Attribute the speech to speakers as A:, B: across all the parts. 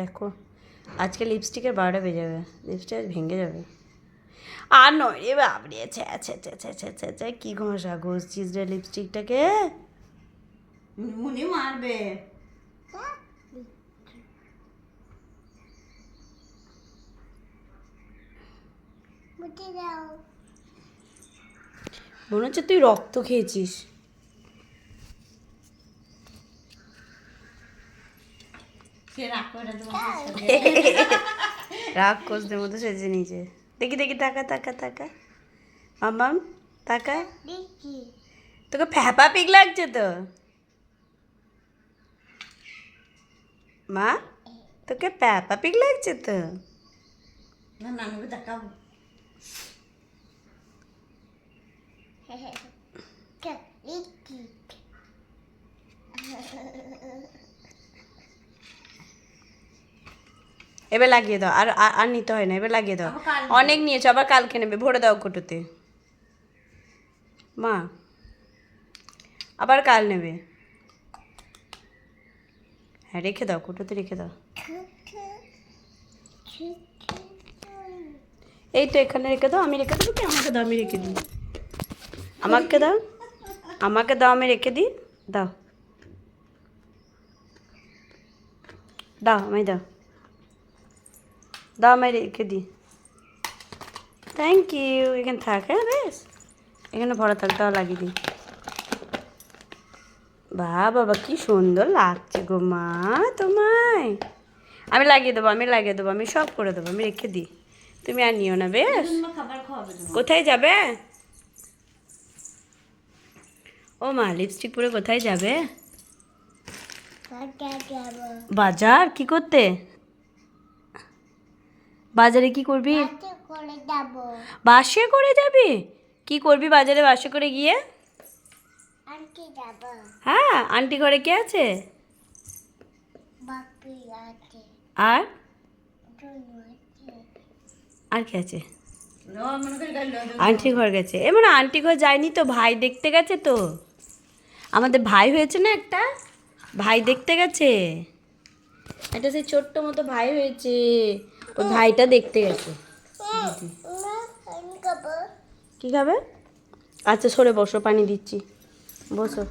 A: দেখো আজকে লিপস্টিকের 12টা বেজে যাবে, লিপস্টিক আজ ভেঙে যাবে। আর নয় রে বাবরে, আচ্ছা আচ্ছা আচ্ছা আচ্ছা আচ্ছা আচ্ছা কী ঘষছিস রে লিপস্টিকটাকে, মুনি মারবে। মনে হচ্ছে তুই রক্ত খেয়েছিস। রাক্ষসদের মতো সেজে নিয়েছে। দেখি দেখি তাকা তাকা তাকা মামাম তাকা, তোকে ফ্যাপা পিক লাগছে তো মা, তোকে প্যাপা পিক লাগছে তো। না নানুকে তাকাবো। এবার লাগিয়ে দাও, আর আর নিতে হয় না, এবার লাগিয়ে দাও। অনেক নিয়েছো, আবার কালকে নেবে, ভরে দাও কোটোতে মা, আবার কাল নেবে। হ্যাঁ রেখে দাও, কোটোতে রেখে দাও। এই তো এখানে রেখে দাও, আমি রেখে দেবো কি? আমাকে দাও, আমি রেখে দিই। আমাকে দাও, আমাকে দাও, আমি রেখে দিই। দাও দাও, আমি দাও দাও, আমি রেখে দিই। Thank you. এখানে থাক, হ্যাঁ বেশ, এখানে ভরা থাক, দাও লাগিয়ে দিই। বাবা কি সুন্দর লাগছে গো মা তোমায়। আমি লাগিয়ে দেবো, আমি লাগিয়ে দেবো, আমি সব করে দেবো, আমি রেখে দিই, তুমি আর নিও না বেশ। কোথায় যাবে? ও মা লিপস্টিক পরে কোথায় যাবে? বাজার। কি করতে? বাজারে কি করবি? বাসে করে যাবি? কি করবি বাজারে বাসে করে গিয়ে? হ্যাঁ, আন্টি ঘরে কে আছে? আর আর কে আছে? আন্টি ঘর গেছে। এমন আন্টি ঘর যায়নি তো, ভাই দেখতে গেছে তো। আমাদের ভাই হয়েছে না একটা, ভাই দেখতে গেছে। একটা সেই ছোট্ট মতো ভাই হয়েছে, ওই ভাইটা দেখতে গেছে। কি খাবে? আচ্ছা সরে বসো, পানি দিচ্ছি, বসো।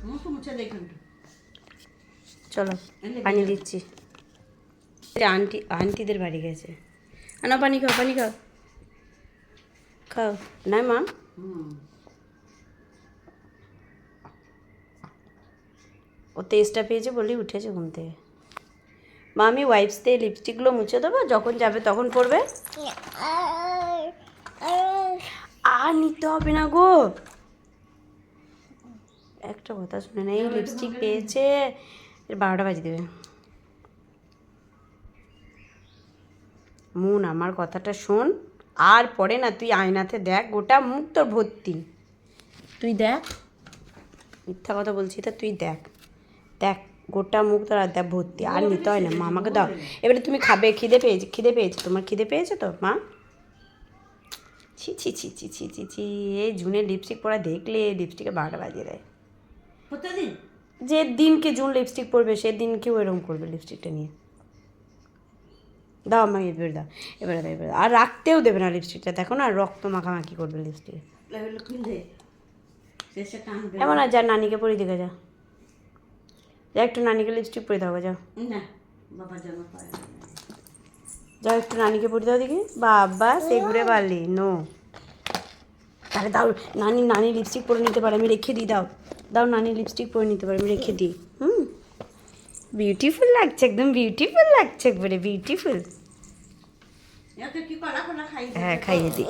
A: চলো পানি দিচ্ছি। আন্টি আন্টিদের বাড়ি গেছে। না পানি খাও, পানি খাও, খাও না মা। ও তেজটা পেয়েছে বলেই উঠেছে ঘুম থেকে। মা আমি ওয়াইপস দিয়ে লিপস্টিকগুলো মুছে দেবো, যখন যাবে তখন পরবে। আর নিতে হবে না গো, একটা কথা শুনে না, এই লিপস্টিক পেয়েছে, 12টা বাজে দেবে। মুন আমার কথাটা শোন, আর পরে না তুই আয়নাতে দেখ, গোটা মুখ তোর ভর্তি, তুই দেখ, মিথ্যা কথা বলছি তো, তুই দেখ দেখ গোটা মুখ তোর আর দেখ ভর্তি, আর নিতে হয় না। মা আমাকে দাও, এবারে তুমি খাবে। খিদে পেয়েছে, খিদে পেয়েছে তোমার, খিদে পেয়েছে তো মা। ছি ছি ছি ছি ছি ছি ছি, এই জুনের লিপস্টিক পরা দেখলে লিপস্টিকে 12টা বাজিয়ে দেয়। যে দিনকে জুন লিপস্টিক পরবে সেদিনকেও এরকম করবে লিপস্টিকটা নিয়ে। দাও আমাকে এবার দাও, এবারে দাও, এবারে আর রাখতেও দেবে না লিপস্টিকটা, দেখো না রক্ত মাখামাখি করবে লিপস্টিক। এমন আর যা নানিকে পরিয়ে দিকে যা, যা একটু নানিকে লিপস্টিক পরিয়ে দাও, যাও যাও একটু নানিকে পরিয়ে দাও দেখি। বাবা সে ঘুরে পারলি নো, তাহলে দাও, নানি নানি লিপস্টিক পরে নিতে পারে, আমি রেখে দিই। দাও দাও, নানি লিপস্টিক পরে নিতে পারে, আমি রেখে দিই। বিউটিফুল লাগছে, একদম বিউটিফুল লাগছে, একবারে বিউটিফুল। হ্যাঁ খাইয়ে দিই।